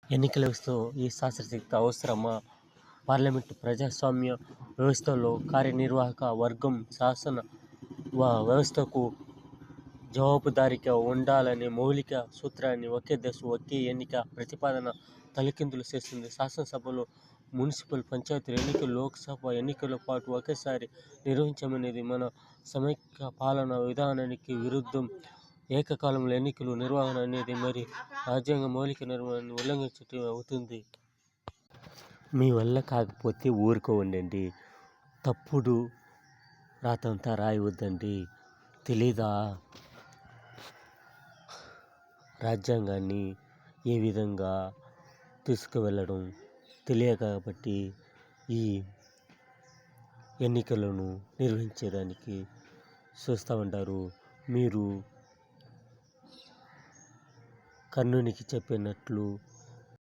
ఎన్నికల వ్యవస్థలో ఈ శాస్త్రశక్తి అవసరమా? పార్లమెంటు ప్రజాస్వామ్య వ్యవస్థలో కార్యనిర్వాహక వర్గం శాసన వ్యవస్థకు జవాబుదారీగా ఉండాలనే మౌలిక సూత్రాన్ని ఒకే దశ ఒకే ఎన్నిక ప్రతిపాదన తలకిందులు చేస్తుంది. శాసనసభలు, మున్సిపల్ పంచాయతీల ఎన్నికలు, లోక్సభ ఎన్నికలతో పాటు ఒకేసారి నిర్వహించమనేది మన సమైక్య పాలనా విధానానికి విరుద్ధం. ఏకకాలంలో ఎన్నికల నిర్వహణ అనేది మరి రాజ్యాంగ మౌలిక నిర్మాణాన్ని ఉల్లంఘించటమే అవుతుంది. మీ వల్ల కాకపోతే ఊరుకోండి. తప్పుడు రాతంతా రాయవద్దండి. తెలీదా రాజ్యాంగాన్ని ఏ విధంగా తీసుకువెళ్ళడం? తెలియక కాబట్టి ఈ ఎన్నికలను నిర్వహించడానికి చూస్తూ ఉంటారు. మీరు కర్ణునికి చెప్పినట్లు